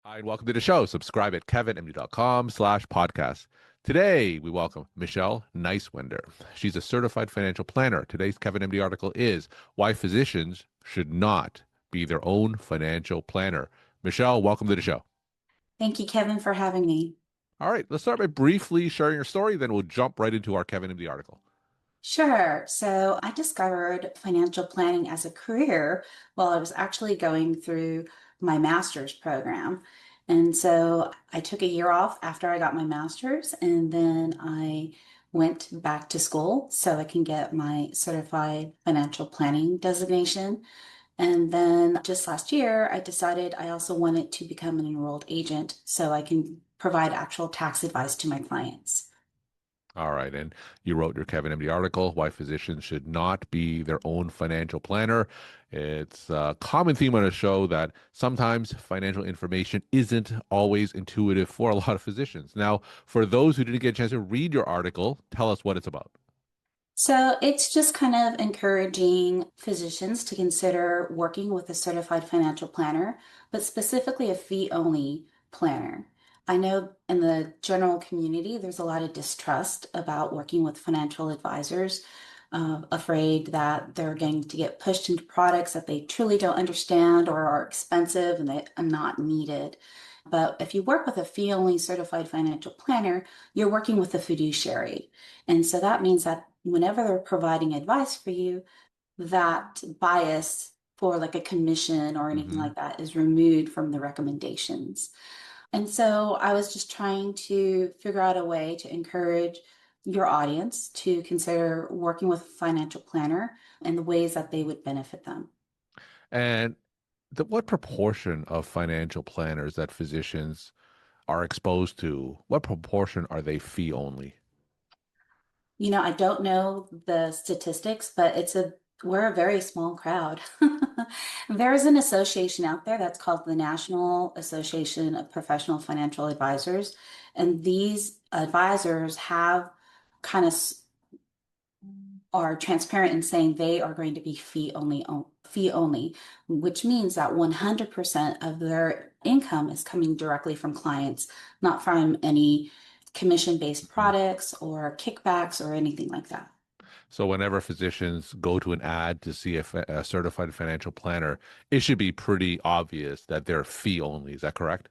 Hi, and welcome to the show. Subscribe at kevinmd.com/podcast. Today, we welcome Michelle Neiswender. She's a certified financial planner. Today's Kevin MD article is Why Physicians Should Not Be Their Own Financial Planner. Michelle, welcome to the show. Thank you, Kevin, for having me. All right, let's start by briefly sharing your story, then we'll jump right into our Kevin MD article. Sure. So I discovered financial planning as a career while I was actually going through my master's program. And so I took a year off after I got my master's, and then I went back to school so I can get my certified financial planning designation. And then just last year, I decided I also wanted to become an enrolled agent so I can provide actual tax advice to my clients. All right. And you wrote your Kevin MD article, Why Physicians Should Not Be Their Own Financial Planner. It's a common theme on a show that sometimes financial information isn't always intuitive for a lot of physicians. Now, for those who didn't get a chance to read your article, tell us what it's about. So it's just kind of encouraging physicians to consider working with a certified financial planner, but specifically a fee-only planner. I know in the general community, there's a lot of distrust about working with financial advisors, afraid that they're going to get pushed into products that they truly don't understand or are expensive and they are not needed. But if you work with a fee-only certified financial planner, you're working with a fiduciary. And so that means that whenever they're providing advice for you, that bias for like a commission or anything Hmm. like that is removed from the recommendations. And so I was just trying to figure out a way to encourage your audience to consider working with a financial planner and the ways that they would benefit them. And what proportion of financial planners that physicians are exposed to, what proportion are they fee only? I don't know the statistics, but we're a very small crowd. There's an association out there that's called the National Association of Professional Financial Advisors, and these advisors have kind of are transparent in saying they are going to be fee only, which means that 100% of their income is coming directly from clients, not from any commission-based Mhm. products or kickbacks or anything like that. So whenever physicians go to an ad to see a certified financial planner, it should be pretty obvious that they're fee only. Is that correct?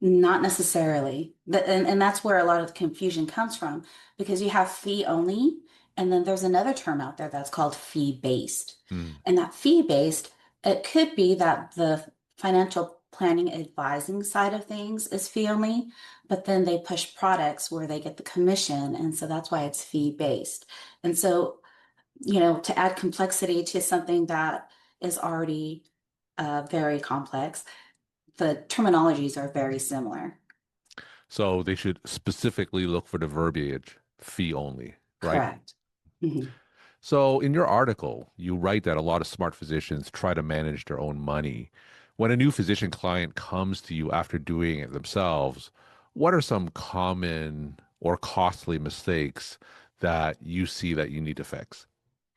Not necessarily. And that's where a lot of the confusion comes from because you have fee only, and then there's another term out there that's called fee based. Mm. And that fee based, it could be that the financial planning advising side of things is fee only, but then they push products where they get the commission. And so that's why it's fee based. And so, to add complexity to something that is already very complex, the terminologies are very similar. So they should specifically look for the verbiage fee only, right? Correct. Mhm. So in your article, you write that a lot of smart physicians try to manage their own money. When a new physician client comes to you after doing it themselves, what are some common or costly mistakes that you see that you need to fix?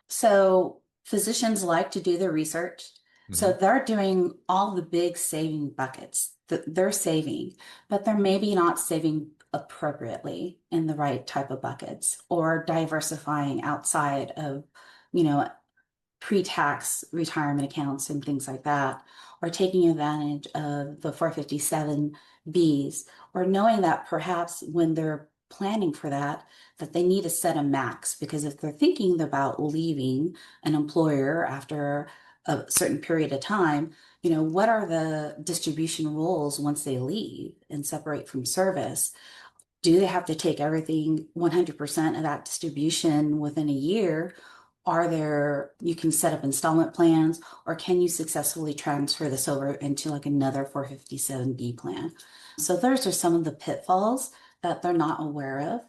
So physicians like to do the research. So Hmm. they're doing all the big saving buckets that they're saving, but they're maybe not saving appropriately in the right type of buckets or diversifying outside of, you know, pre-tax retirement accounts and things like that, or taking advantage of the 457Bs, or knowing that perhaps when they're planning for that, that they need to set a max because if they're thinking about leaving an employer after a certain period of time, what are the distribution rules once they leave and separate from service? Do they have to take everything 100% of that distribution within a year? You can set up installment plans, or can you successfully transfer this over into like another 457B plan? So those are some of the pitfalls that they're not aware of.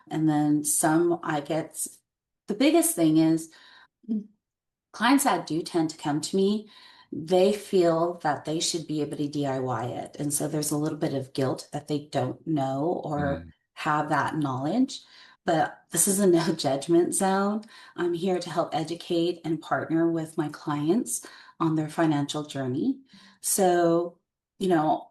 And then the biggest thing is clients that do tend to come to me, they feel that they should be able to DIY it. And so there's a little bit of guilt that they don't know or have that knowledge. But this is a no judgment zone. I'm here to help educate and partner with my clients on their financial journey. So, you know,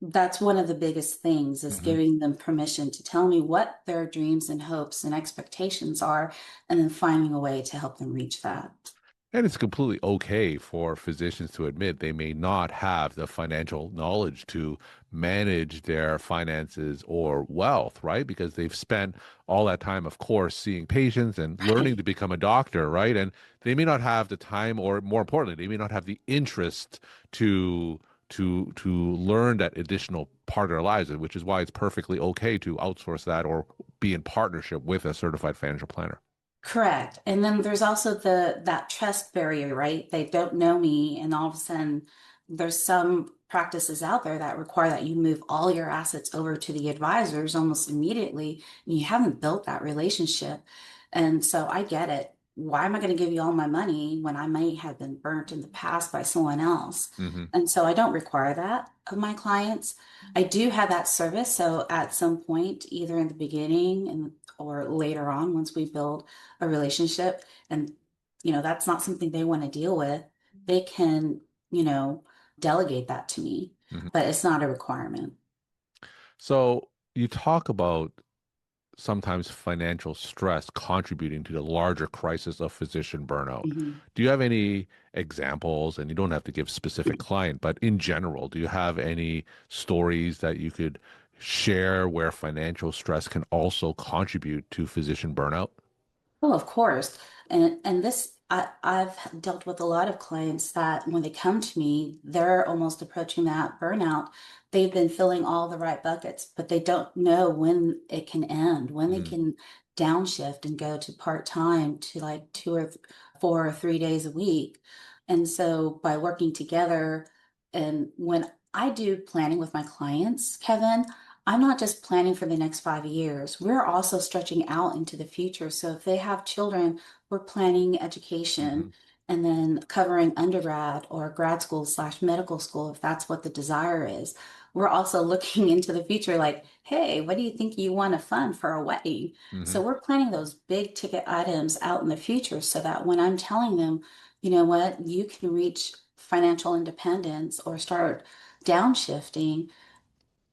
That's one of the biggest things is Hmm. giving them permission to tell me what their dreams and hopes and expectations are, and then finding a way to help them reach that. And it's completely okay for physicians to admit they may not have the financial knowledge to manage their finances or wealth, right? Because they've spent all that time, of course, seeing patients and learning to become a doctor, right? And they may not have the time, or more importantly, they may not have the interest to to learn that additional part of their lives, which is why it's perfectly okay to outsource that or be in partnership with a certified financial planner. Correct. And then there's also the that trust barrier, right? They don't know me, and all of a sudden there's some practices out there that require that you move all your assets over to the advisors almost immediately, and you haven't built that relationship. And so I get it. Why am I going to give you all my money when I may have been burnt in the past by someone else? Hmm. And so I don't require that of my clients. I do have that service. So at some point, either in the beginning and or later on, once we build a relationship and that's not something they want to deal with, they can you know delegate that to me, Hmm. but it's not a requirement. So you talk about sometimes financial stress contributing to the larger crisis of physician burnout. Mhm. Do you have any examples? And you don't have to give specific client, but in general, do you have any stories that you could share where financial stress can also contribute to physician burnout? Oh, of course. And this I've dealt with a lot of clients that when they come to me, they're almost approaching that burnout. They've been filling all the right buckets, but they don't know when it can end, when they Mm, can downshift and go to part-time to like 2 or 4 or 3 days a week. And so by working together, and when I do planning with my clients, Kevin, I'm not just planning for the next 5 years. We're also stretching out into the future. So if they have children, we're planning hmm. education and then covering undergrad or grad school slash medical school if that's what the desire is. We're also looking into the future like, hey, what do you think you want to fund for a wedding? Hmm. So we're planning those big ticket items out in the future so that when I'm telling them, you know what, you can reach financial independence or start downshifting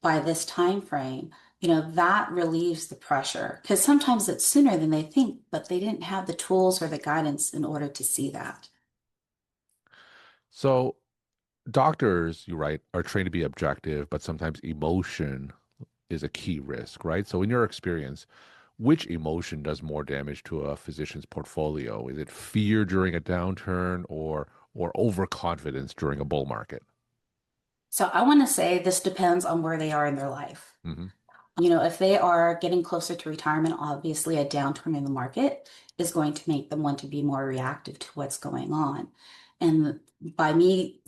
by this time frame, that relieves the pressure because sometimes it's sooner than they think, but they didn't have the tools or the guidance in order to see that. So doctors, you write, are trained to be objective, but sometimes emotion is a key risk, right? So in your experience, which emotion does more damage to a physician's portfolio? Is it fear during a downturn or overconfidence during a bull market? So I want to say this depends on where they are in their life. Hmm. If they are getting closer to retirement, obviously a downturn in the market is going to make them want to be more reactive to what's going on. And by me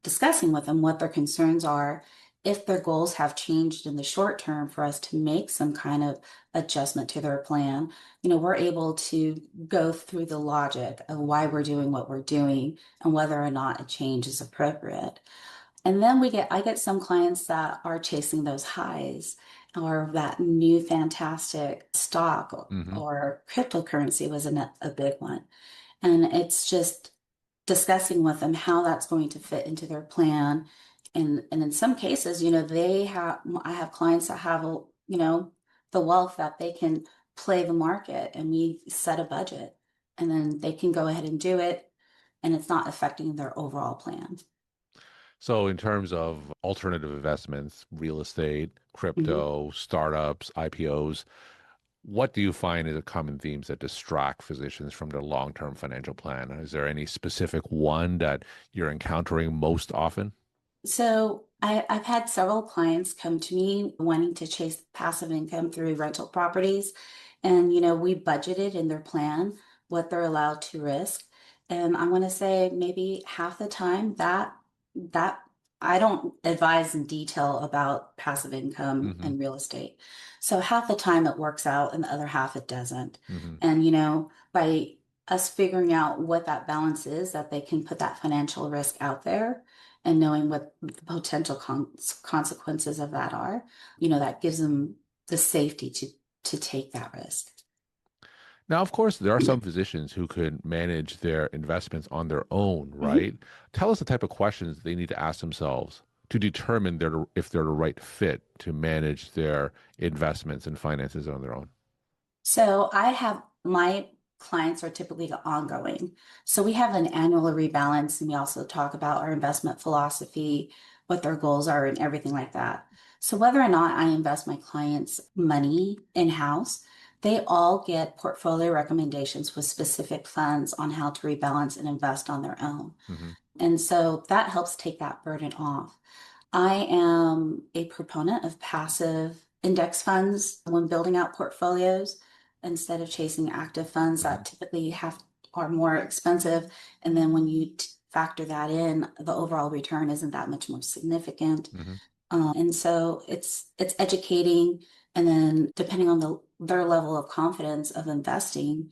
discussing with them what their concerns are, if their goals have changed in the short term for us to make some kind of adjustment to their plan, we're able to go through the logic of why we're doing what we're doing and whether or not a change is appropriate. And then I get some clients that are chasing those highs or that new fantastic stock Hmm. or cryptocurrency was a big one. And it's just discussing with them how that's going to fit into their plan. And in some cases, I have clients that have, the wealth that they can play the market and we set a budget and then they can go ahead and do it and it's not affecting their overall plan. So in terms of alternative investments, real estate, Mhm. crypto, startups, IPOs, what do you find are the common themes that distract physicians from their long-term financial plan? Is there any specific one that you're encountering most often? So I've had several clients come to me wanting to chase passive income through rental properties. And, we budgeted in their plan what they're allowed to risk. And I want to say maybe half the time that I don't advise in detail about passive income Hmm. and real estate. So half the time it works out and the other half it doesn't. Hmm. And, by us figuring out what that balance is, that they can put that financial risk out there and knowing what the potential consequences of that are, that gives them the safety to take that risk. Now, of course, there are some physicians who could manage their investments on their own, Mhm. right? Tell us the type of questions they need to ask themselves to determine if they're the right fit to manage their investments and finances on their own? So I have my clients are typically ongoing. So we have an annual rebalance and we also talk about our investment philosophy, what their goals are and everything like that. So whether or not I invest my clients' money in-house, they all get portfolio recommendations with specific funds on how to rebalance and invest on their own. Hmm. And so that helps take that burden off. I am a proponent of passive index funds when building out portfolios instead of chasing active funds Hmm. that typically have are more expensive. And then when you factor that in, the overall return isn't that much more significant. Hmm. And so it's educating, and then depending on their level of confidence of investing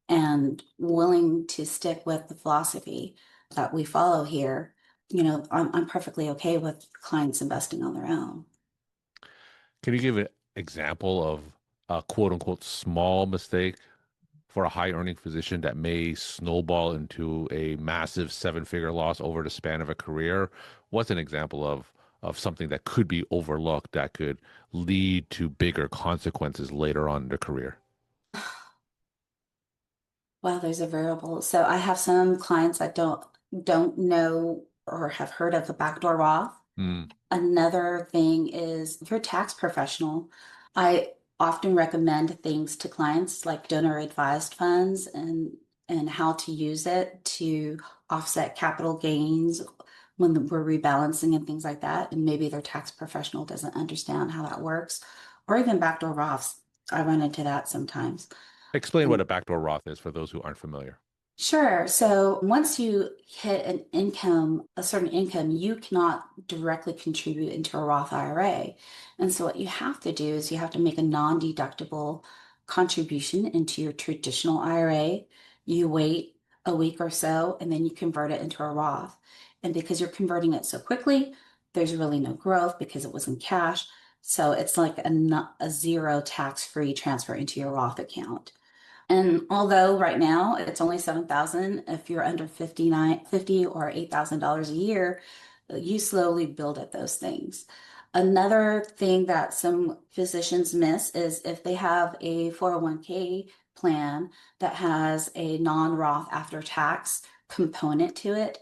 and willing to stick with the philosophy that we follow here, I'm perfectly okay with clients investing on their own. Can you give an example of a quote unquote small mistake for a high earning physician that may snowball into a massive seven-figure loss over the span of a career? What's an example of something that could be overlooked that could lead to bigger consequences later on in the career? Well, there's a variable. So I have some clients that don't know or have heard of the backdoor Roth. Mm, Another thing is if you're a tax professional, I often recommend things to clients like donor advised funds and how to use it to offset capital gains when we're rebalancing and things like that. And maybe their tax professional doesn't understand how that works, or even backdoor Roths. I run into that sometimes. explain what a backdoor Roth is for those who aren't familiar. Sure. So once you hit an income, a certain income, you cannot directly contribute into a Roth IRA. And so what you have to do is you have to make a non-deductible contribution into your traditional IRA. You wait a week or so, and then you convert it into a Roth. And because you're converting it so quickly, there's really no growth because it was in cash. So it's like a zero tax-free transfer into your Roth account. And although right now it's only 7,000, if you're under 50 or $8,000 a year, you slowly build at those things. Another thing that some physicians miss is if they have a 401k plan that has a non-Roth after tax component to it,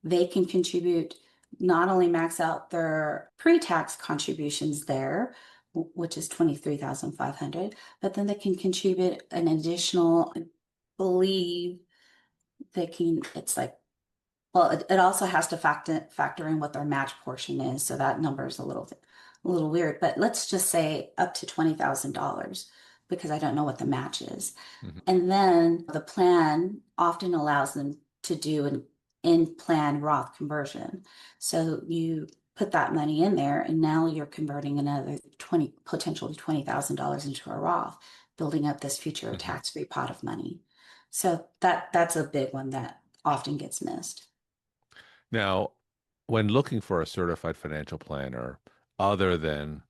they can contribute, not only max out their pre-tax contributions there, which is 23,500, but then they can contribute an additional, I believe it's like, well, it also has to factor in what their match portion is, so that number is a little weird, but let's just say up to $20,000 because I don't know what the match is. Mhm. And then the plan often allows them to do an in-plan Roth conversion. So you put that money in there, and now you're converting another potentially $20,000 into a Roth, building up this future Mhm. tax-free pot of money. So that's a big one that often gets missed. Now, when looking for a certified financial planner, other than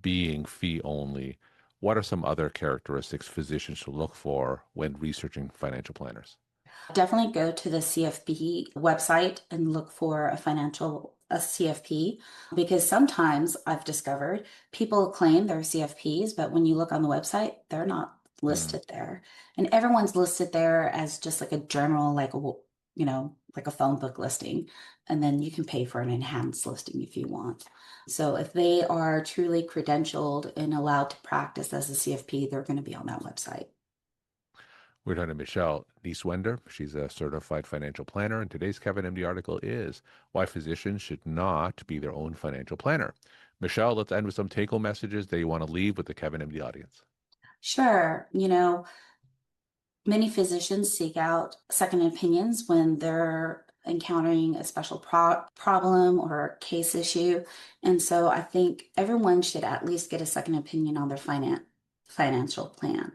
being fee only, what are some other characteristics physicians should look for when researching financial planners? Definitely go to the CFP website and look for a CFP, because sometimes I've discovered people claim they're CFPs, but when you look on the website, they're not Mm. listed there. And everyone's listed there as just like a general, like a phone book listing. And then you can pay for an enhanced listing if you want. So if they are truly credentialed and allowed to practice as a CFP, they're going to be on that website. We're talking to Michelle Neiswender. She's a certified financial planner, and today's Kevin MD article is Why Physicians Should Not Be Their Own Financial Planner. Michelle, let's end with some take-home messages that you want to leave with the Kevin MD audience. Sure. Many physicians seek out second opinions when they're encountering a special problem or case issue. And so I think everyone should at least get a second opinion on their financial plan.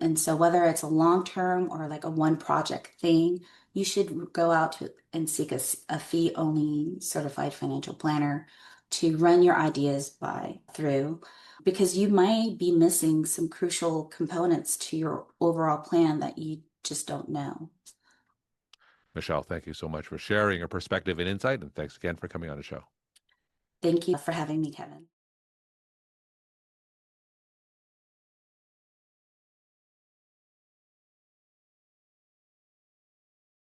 And so whether it's a long-term or like a one project thing, you should go out and seek a fee-only certified financial planner to run your ideas by through, because you might be missing some crucial components to your overall plan that you just don't know. Michelle, thank you so much for sharing your perspective and insight, and thanks again for coming on the show. Thank you for having me, Kevin.